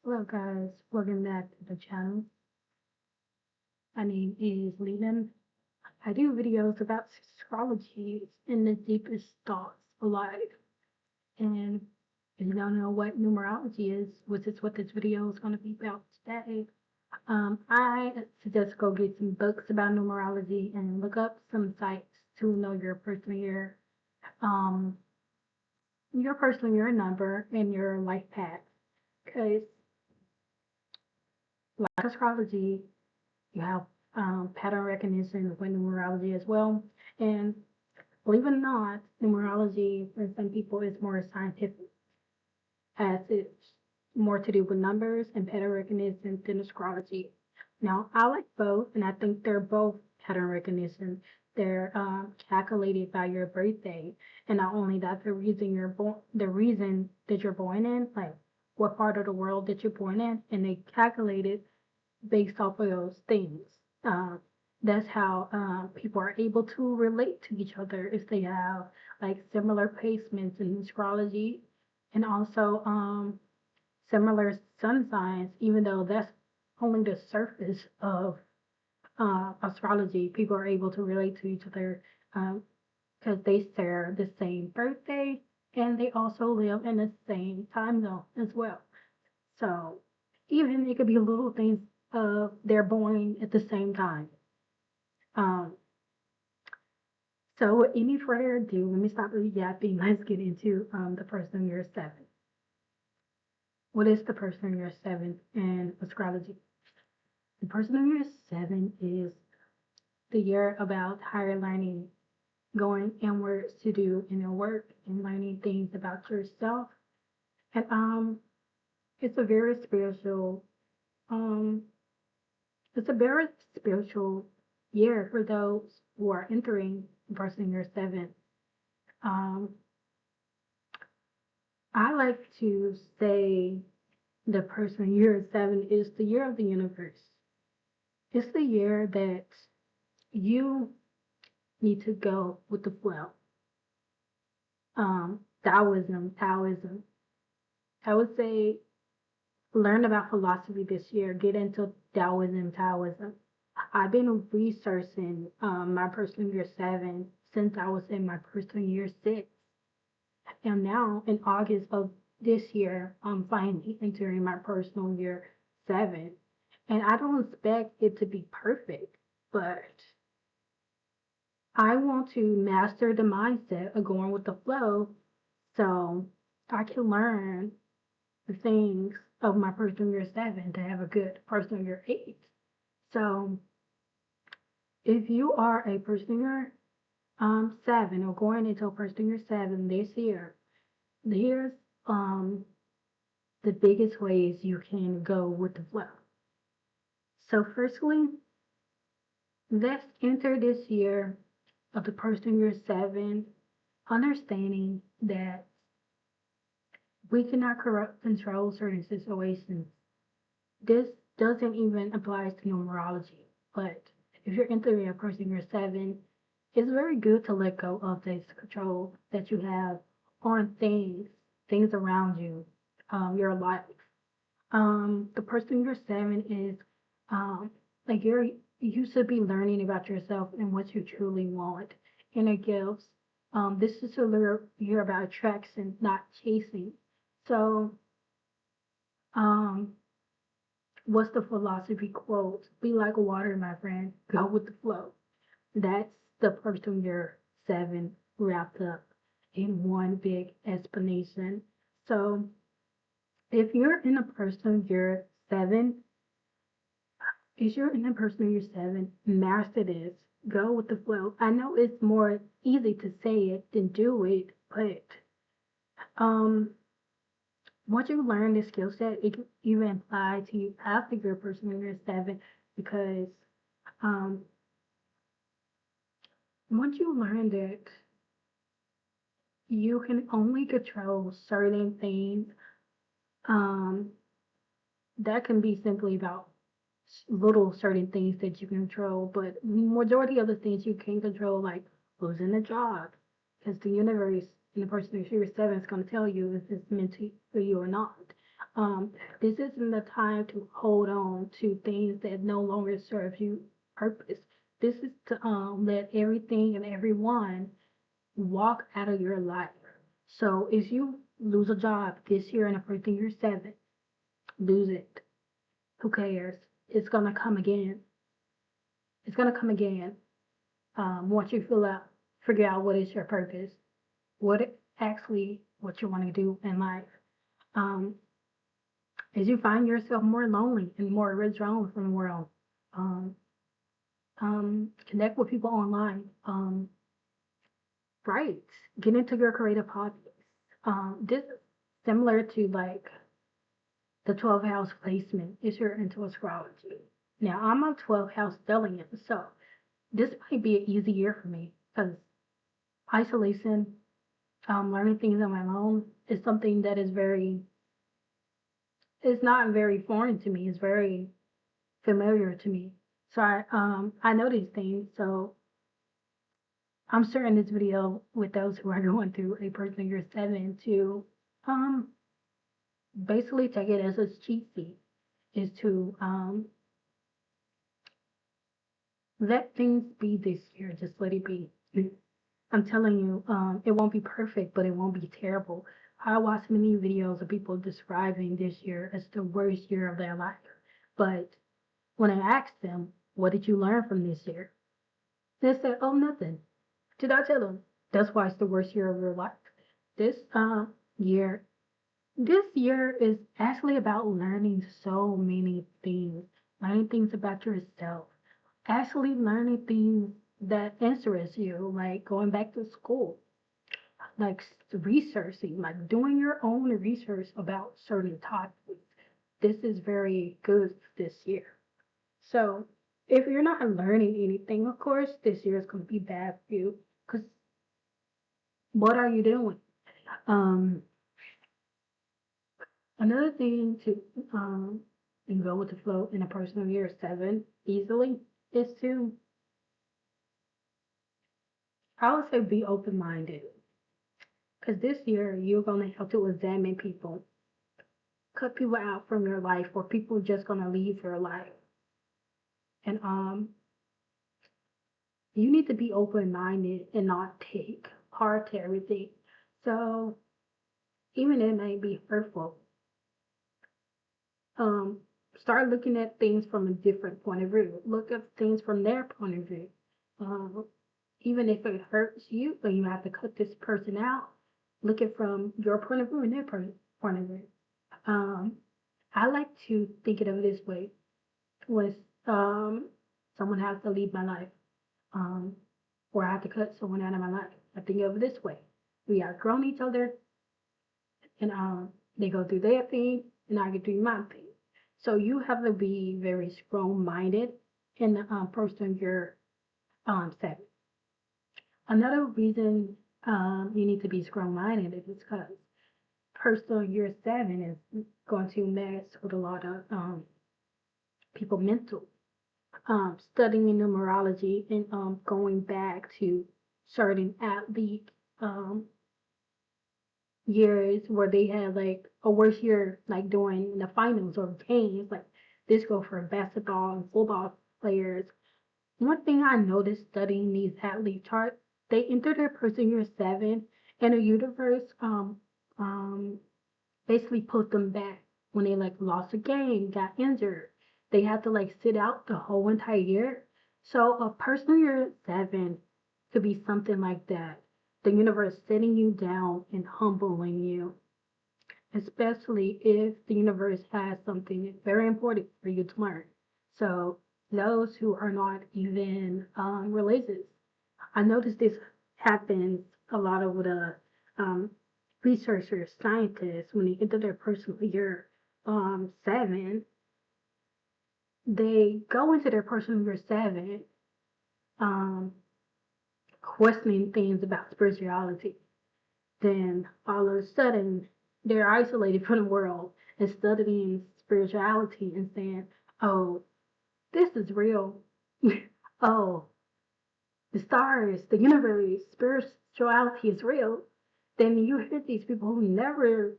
Hello guys, welcome back to the channel. My name is Leland. I do videos about astrology and the deepest thoughts of life. And if you don't know what numerology is, which is what this video is going to be about today, I suggest go get some books about numerology and look up some sites to know um, your personal year number and your life path. Because like astrology, you have pattern recognition with numerology as well. And believe it or not, numerology for some people is more scientific, as it's more to do with numbers and pattern recognition than astrology. Now, I like both, and I think they're both pattern recognition. They're calculated by your birthday, and not only that, the reason that you're born in, like what part of the world that you're born in, and they calculate it based off of those things. Uh, that's how people are able to relate to each other if they have like similar placements in astrology and also similar sun signs, even though that's only the surface of astrology. People are able to relate to each other because they share the same birthday and they also live in the same time zone as well. So even it could be little things they're born at the same time. Um, so with any further ado, let me stop yapping. Let's get into the person year 7. What is the person year 7 in astrology? The person year 7 is the year about higher learning, going inwards to do inner work and learning things about yourself. And it's a very spiritual um It's a very spiritual year for those who are entering person year 7. Um, I like to say the person year 7 is the year of the universe. It's the year that you need to go with the flow. Taoism. I would say learn about philosophy this year. Get into Taoism. I've been researching my personal year 7 since I was in my personal year 6. And now in August of this year, I'm finally entering my personal year 7. And I don't expect it to be perfect, but I want to master the mindset of going with the flow so I can learn the things of my personal year 7 to have a good personal year 8. So if you are a personal year 7 or going into a personal year 7 this year, here's the biggest ways you can go with the flow. So firstly, let's enter this year of the personal year 7 understanding that we cannot control certain situations. This doesn't even apply to numerology, but if you're entering a personal year 7, it's very good to let go of this control that you have on things around you, your life. The person you're 7 is like you should be learning about yourself and what you truly want. Inner gifts. This is a year about attraction, not chasing. So, um, what's the philosophy quote? Be like water, my friend. Go with the flow. That's the person year 7 wrapped up in one big explanation. So, if you're in a person year 7, is you're in a person year 7, master this. Go with the flow. I know it's more easy to say it than do it, but um, once you learn this skill set, it can even apply to you after your person year 7 because um, once you learn that you can only control certain things, um, that can be simply about little certain things that you control, but majority of the things you can control, like losing a job, because the universe and the person who's year 7 is going to tell you if it's meant to for you or not. This isn't the time to hold on to things that no longer serve you purpose. This is to let everything and everyone walk out of your life. So if you lose a job this year and a birthday year 7, lose it. Who cares? It's gonna come again. It's gonna come again. Once you figure out what is your purpose, what you want to do in life. Um, as you find yourself more lonely and more withdrawn from the world, um, connect with people online. Right. Get into your creative hobbies. This is similar to like the 12 house placement if you're into astrology. Now I'm a 12 house stellium, so this might be an easy year for me because isolation, learning things on my own is something that it's not very foreign to me. It's very familiar to me. So I know these things. So I'm sharing this video with those who are going through a personal year 7 to um basically take it as a cheat sheet, is to let things be this year. Just let it be. I'm telling you, it won't be perfect, but it won't be terrible. I watched many videos of people describing this year as the worst year of their life. But when I asked them, what did you learn from this year? They said, oh, nothing. Did I tell them? That's why it's the worst year of your life. This year, this year is actually about learning so many things, learning things about yourself, actually learning things that interest you, like going back to school, like researching, like doing your own research about certain topics. This is very good this year. So if you're not learning anything, of course, this year is going to be bad for you. Because what are you doing? Um, Another thing to go with the flow in a personal year 7 easily is to, I would say, be open minded. Because this year you're going to have to examine people, cut people out from your life, or people just going to leave your life. And you need to be open minded and not take heart to everything. So even it may be hurtful, um, start looking at things from a different point of view. Look at things from their point of view. Um, Even if it hurts you, but you have to cut this person out, look at from your point of view and their point of view. Um, I like to think of it this way: with someone has to leave my life, um, or I have to cut someone out of my life. I think of it this way: we outgrown each other, and they go through their thing, and I get through my thing. So you have to be very strong-minded in the person you're setting. Another reason you need to be strong-minded is because personal year 7 is going to mess with a lot of people mental. Studying numerology and going back to certain athlete um, years where they had like a worse year, like during the finals or games, like this go for basketball and football players. One thing I noticed studying these athlete charts, they enter their person year 7 and the universe um basically put them back when they like lost a game, got injured. They had to like sit out the whole entire year. So a person year 7 could be something like that. The universe sitting you down and humbling you, especially if the universe has something very important for you to learn. So those who are not even religious, I noticed this happens a lot of the um, researchers, scientists, when they enter their personal year 7, they go into their personal year 7 um, questioning things about spirituality. Then all of a sudden, they're isolated from the world and studying spirituality and saying, oh, this is real. Oh, the stars, the universe, spirituality is real. Then you hear these people who never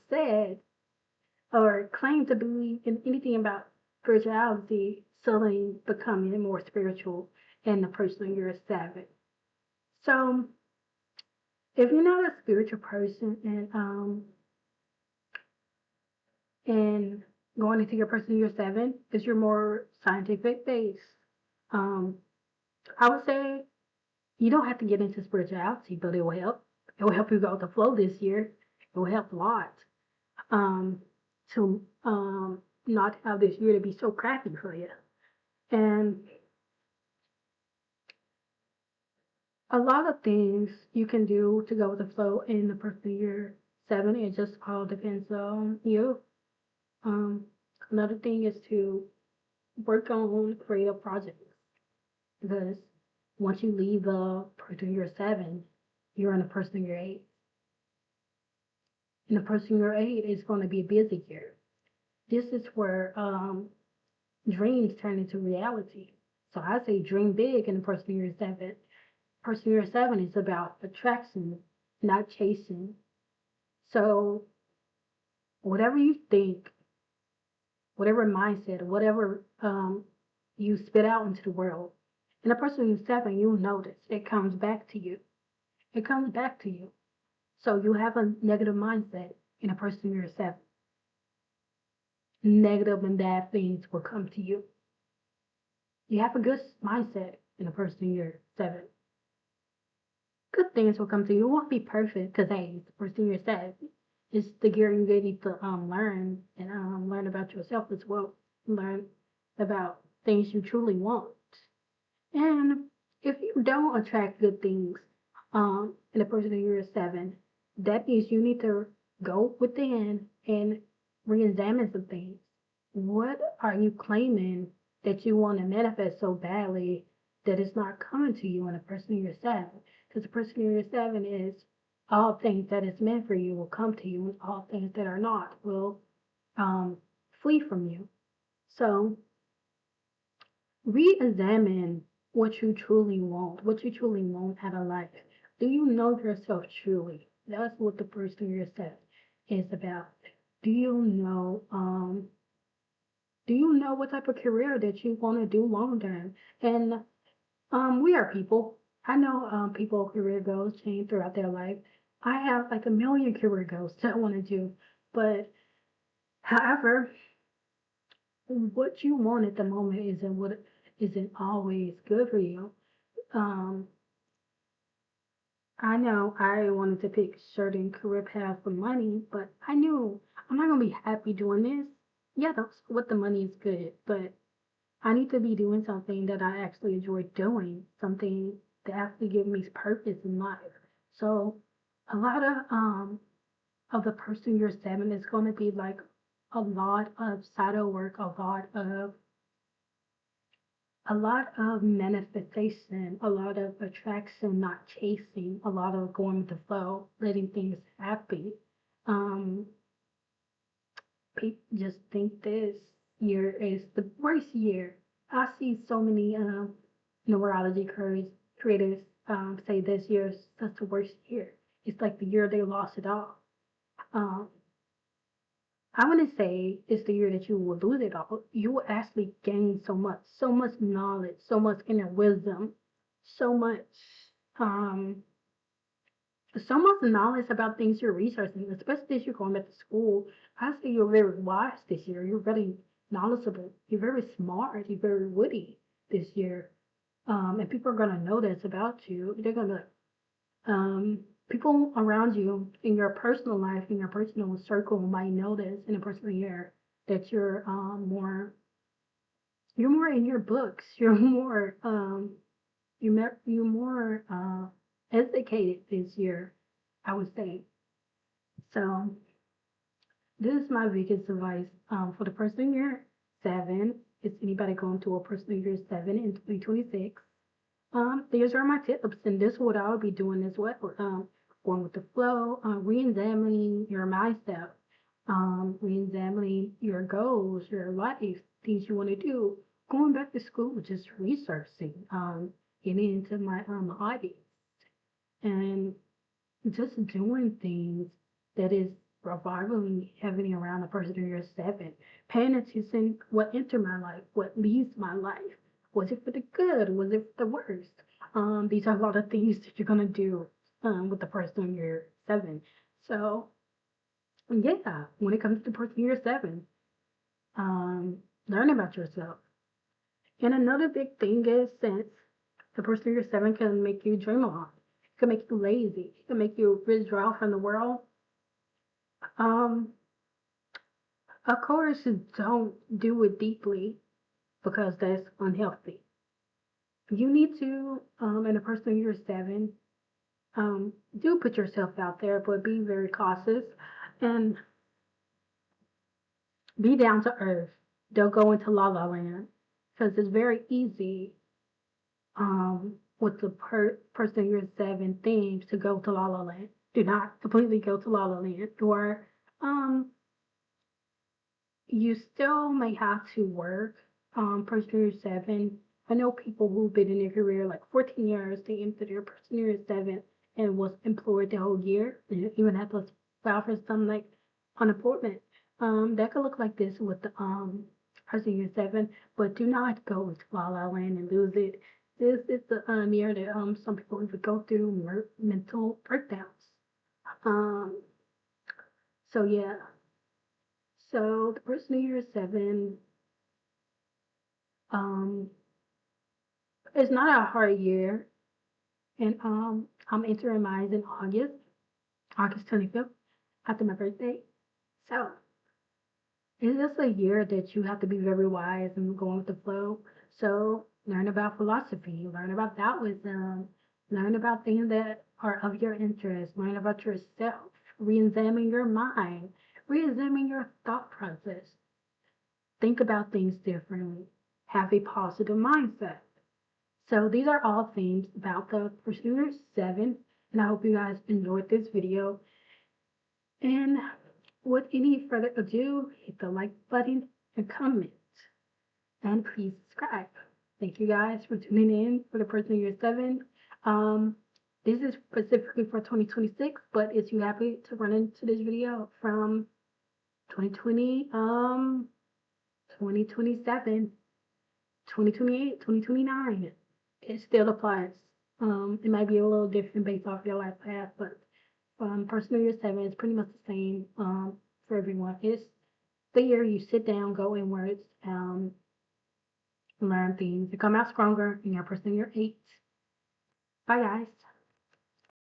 said or claim to believe in anything about spirituality, suddenly becoming more spiritual in the person you're seven. So if you're not a spiritual person and going into your person year seven is your more scientific base. Um, I would say you don't have to get into spirituality, but it will help. It will help you go with the flow this year. It will help a lot. To not have this year to be so crappy for you. And a lot of things you can do to go with the flow in the person year seven. It just all depends on you. Um, Another thing is to work on creative projects because once you leave the person year seven, you're in the person year eight. And the person year eight is going to be a busy year. This is where dreams turn into reality. So I say dream big in the person year seven. Person year seven is about attraction, not chasing. So whatever you think, whatever mindset, whatever you spit out into the world, in a person year seven, you'll notice it comes back to you. It comes back to you. So you have a negative mindset in a person year seven. Negative and bad things will come to you. You have a good mindset in a person year seven. Good things will come to you. It won't be perfect because hey, it's the person year seven. It's the year you need to learn and learn about yourself as well. Learn about things you truly want. And if you don't attract good things in a person in year seven, that means you need to go within and re-examine some things. What are you claiming that you want to manifest so badly that it's not coming to you in a person in year seven? Because the person in year seven is all things that is meant for you will come to you, and all things that are not will um, flee from you. So re-examine what you truly want out of life. Do you know yourself truly? That's what the person yourself is about. Do you know do you know what type of career that you want to do long term? And we are people. I know people career goals change throughout their life. I have like a million career goals that I want to do, but however, what you want at the moment isn't always good for you. Um, I know I wanted to pick certain career path for money, but I knew I'm not gonna be happy doing this. Yeah, that's what the money is good, but I need to be doing something that I actually enjoy doing, something that actually gives me purpose in life. So a lot of the person you're seven is gonna be like a lot of shadow work, a lot of manifestation, a lot of attraction, not chasing, a lot of going with the flow, letting things happen. Um, People just think this year is the worst year. I see so many neurology creators say this year is such the worst year. It's like the year they lost it all. Um, I want to say it's the year that you will lose it all. You will actually gain so much knowledge, so much inner wisdom, so much, um, so much knowledge about things you're researching, especially as you're going back to school. I say you're very wise this year. You're very knowledgeable. You're very smart. You're very witty this year. And people are gonna know this about you. They're gonna people around you in your personal life, in your personal circle might notice in a personal year that you're more in your books. You're more you're more educated this year, I would say. So this is my biggest advice for the person year seven. Is anybody going to a personal year seven in 2026? These are my tips, and this is what I'll be doing as well. Going with the flow, re-examining your mindset, re-examining your goals, your life, things you want to do. Going back to school, just researching, getting into my hobbies, and just doing things that is revolving heavily around the person in year 7. Paying attention what entered my life, what leaves my life. Was it for the good? Was it for the worst? These are a lot of things that you're gonna do with the person in year 7. So yeah, when it comes to the person in year 7, learn about yourself. And another big thing is, since the person in year 7 can make you dream a lot, it can make you lazy, it can make you withdraw from the world. Um, Of course, don't do it deeply because that's unhealthy. You need to, and a person in year 7, do put yourself out there, but be very cautious and be down to earth. Don't go into la la land because it's very easy, with the person in year 7 themes to go to la la land. Do not completely go to la la land, or um, you still may have to work. Person year 7. I know people who've been in their career like 14 years, they entered their person year 7 and was employed the whole year, and even had to file for some like unemployment. That could look like this with the person year 7, but do not go with La La Land and lose it. This is the year that some people even go through mental breakdowns. Um, so yeah. So the person year 7, um, it's not a hard year, and I'm entering mine in August 25th, after my birthday. So it's just a year that you have to be very wise and going with the flow. So learn about philosophy, learn about Taoism, learn about things that are of your interest, learn about yourself, re-examine your mind, re-examine your thought process, think about things differently, have a positive mindset. So these are all things about the Pursuer 7, and I hope you guys enjoyed this video. And with any further ado, hit the like button and comment, and please subscribe. Thank you guys for tuning in for the Pursuer 7. This is specifically for 2026, but is you happy to run into this video from 2020, 2027, 2028, 2029? It still applies. It might be a little different based off your life path, but personal year 7 is pretty much the same for everyone. It's the year you sit down, go inwards, learn things, and come out stronger in your personal year 8. Bye, guys.